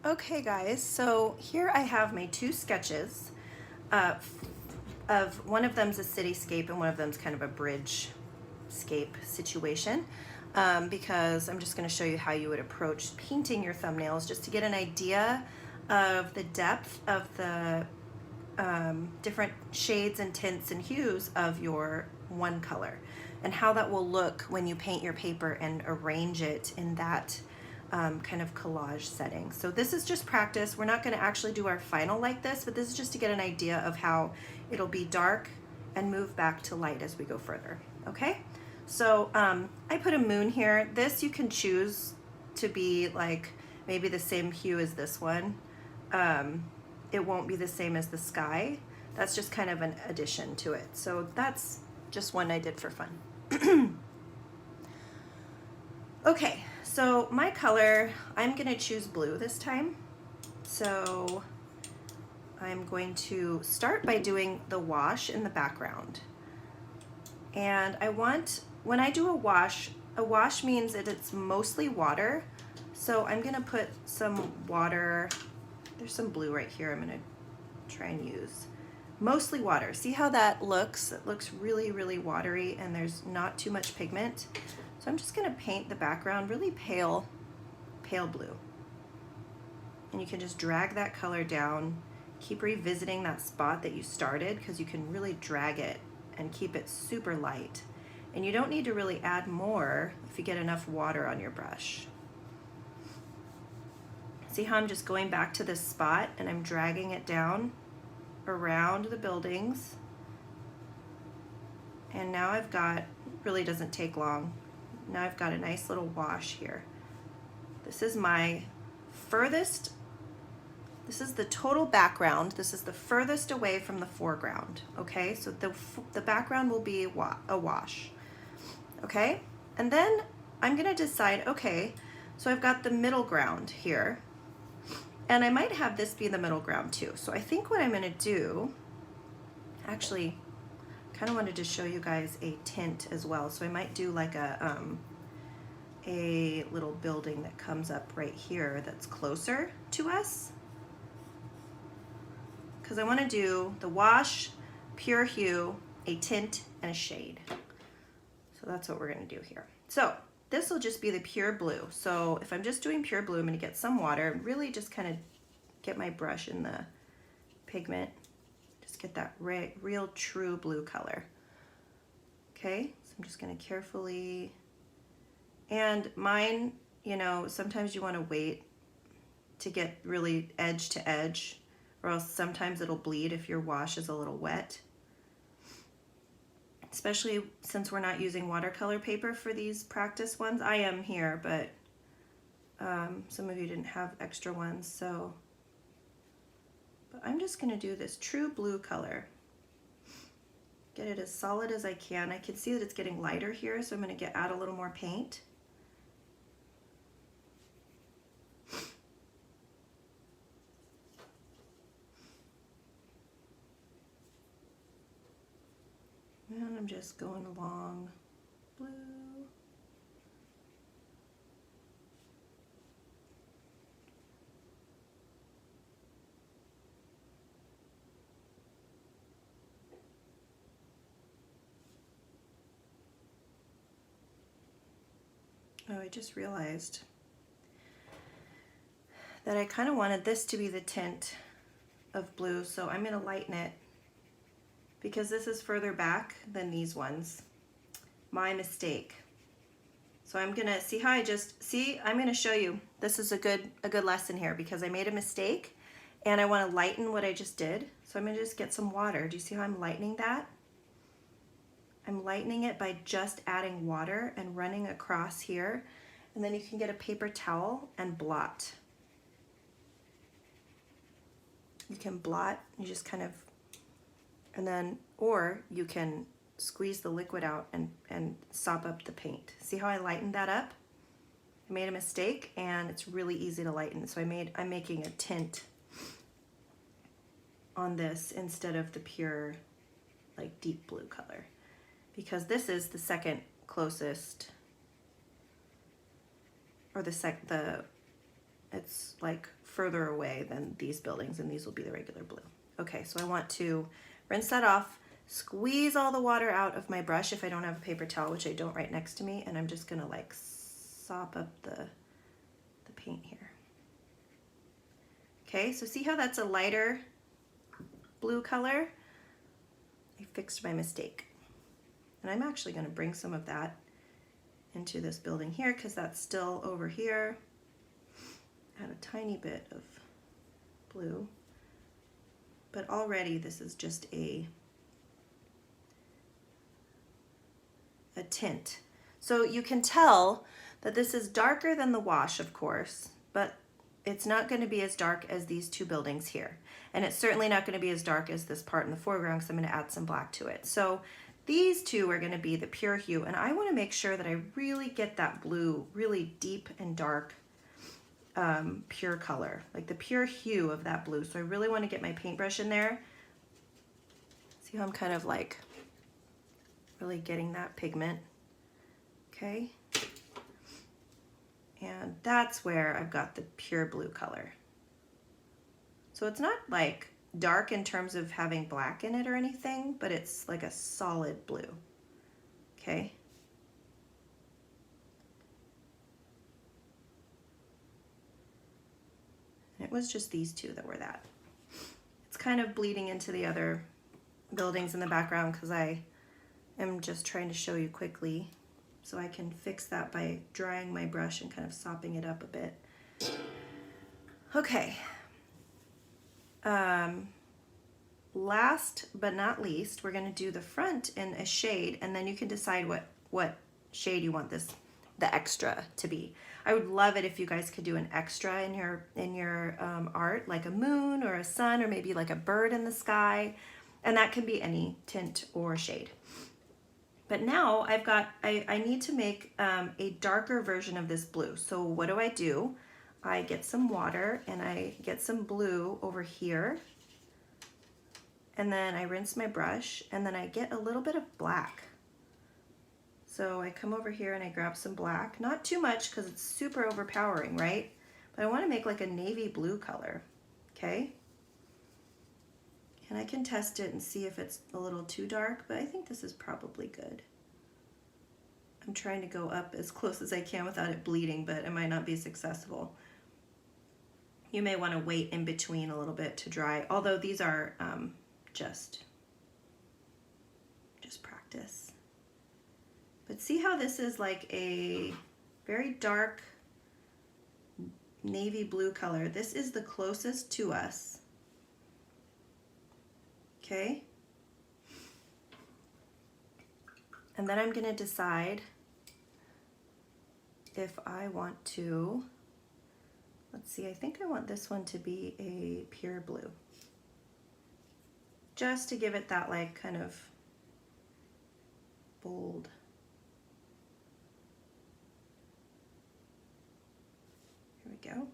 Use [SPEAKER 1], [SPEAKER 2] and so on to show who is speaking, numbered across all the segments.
[SPEAKER 1] Okay guys, so here I have my two sketches uh, of one of them's a cityscape and one of them's kind of a bridge scape situation, because I'm just going to show you how you would approach painting your thumbnails just to get an idea of the depth of the different shades and tints and hues of your one color and how that will look when you paint your paper and arrange it in that kind of collage setting. So this is just practice. We're not going to actually do our final like this, but this is just to get an idea of how it'll be dark and move back to light as we go further. Okay, so I put a moon here. This you can choose to be like maybe the same hue as this one. It won't be the same as the sky. That's just kind of an addition to it. So that's just one I did for fun. Okay, so my color, I'm gonna choose blue this time. So I'm going to start by doing the wash in the background. And I want, when I do a wash means that it's mostly water. So I'm gonna put some water, there's some blue right here I'm gonna try and use. Mostly water. See how that looks? It looks really, really watery and there's not too much pigment. So I'm just gonna paint the background really pale blue. And you can just drag that color down. Keep revisiting that spot that you started because you can really drag it and keep it super light. And you don't need to really add more if you get enough water on your brush. See how I'm just going back to this spot and I'm dragging it down around the buildings. And now I've got, really doesn't take long. Now I've got a nice little wash here. This is my furthest, this is the total background. This is the furthest away from the foreground, okay? So the background will be a wash, okay? And then I'm gonna decide, okay, so I've got the middle ground here, and I might have this be the middle ground too. So I think what I'm gonna do, actually, kind of wanted to show you guys a tint as well. So I might do like a little building that comes up right here that's closer to us. Because I want to do the wash, pure hue, a tint, and a shade. So that's what we're going to do here. So this will just be the pure blue. So if I'm just doing pure blue, I'm going to get some water and really just kind of get my brush in the pigment. Just get that real true blue color. Okay, so I'm just going to carefully, and mine, you know, sometimes you want to wait to get really edge to edge, or else sometimes it'll bleed if your wash is a little wet. Especially since we're not using watercolor paper for these practice ones. I am here, but some of you didn't have extra ones, so. But I'm just gonna do this true blue color. Get it as solid as I can. I can see that it's getting lighter here, so I'm gonna add a little more paint. And I'm just going along blue. Oh, I just realized that I kind of wanted this to be the tint of blue, so I'm going to lighten it because this is further back than these ones. My mistake. So I'm gonna see how I'm gonna show you. This is a good lesson here because I made a mistake and I want to lighten what I just did. So I'm gonna just get some water. Do you see how I'm lightening that? I'm lightening it by just adding water and running across here. And then you can get a paper towel and blot. You can blot, you just kind of, and then, or you can squeeze the liquid out and sop up the paint. See how I lightened that up? I made a mistake and it's really easy to lighten. So I'm making a tint on this instead of the pure like deep blue color, because this is the second closest, or it's like further away than these buildings, and these will be the regular blue. Okay, so I want to rinse that off, squeeze all the water out of my brush if I don't have a paper towel, which I don't right next to me, and I'm just gonna like sop up the paint here. Okay, so see how that's a lighter blue color? I fixed my mistake. And I'm actually gonna bring some of that into this building here because that's still over here. Add a tiny bit of blue. But already this is just a tint. So you can tell that this is darker than the wash, of course, but it's not going to be as dark as these two buildings here. And it's certainly not going to be as dark as this part in the foreground because I'm going to add some black to it. So these two are going to be the pure hue, and I want to make sure that I really get that blue really deep and dark pure color, like the pure hue of that blue. So I really want to get my paintbrush in there. See how I'm kind of like really getting that pigment. Okay. And that's where I've got the pure blue color. So it's not like dark in terms of having black in it or anything, but it's like a solid blue. Okay. It was just these two that were that. It's kind of bleeding into the other buildings in the background because I am just trying to show you quickly, so I can fix that by drying my brush and kind of sopping it up a bit. Okay. Last but not least, we're going to do the front in a shade, and then you can decide what shade you want the extra to be. I would love it if you guys could do an extra in your art, like a moon or a sun or maybe like a bird in the sky, and that can be any tint or shade. But now I need to make a darker version of this blue. So what do? I get some water and I get some blue over here, and then I rinse my brush, and then I get a little bit of black. So I come over here and I grab some black, not too much because it's super overpowering, right? But I want to make like a navy blue color, okay? And I can test it and see if it's a little too dark, but I think this is probably good. I'm trying to go up as close as I can without it bleeding, but it might not be successful. You may want to wait in between a little bit to dry, although these are just practice. But see how this is like a very dark navy blue color. This is the closest to us. Okay? And then I'm going to decide if I want to, let's see, I think I want this one to be a pure blue. Just to give it that like kind of bold. Here we go.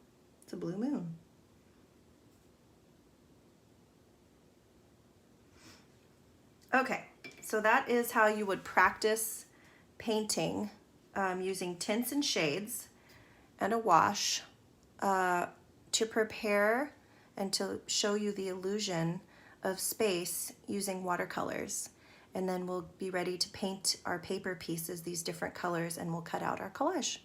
[SPEAKER 1] It's a blue moon. Okay, so that is how you would practice painting using tints and shades and a wash to prepare and to show you the illusion of space using watercolors. And then we'll be ready to paint our paper pieces these different colors, and we'll cut out our collage.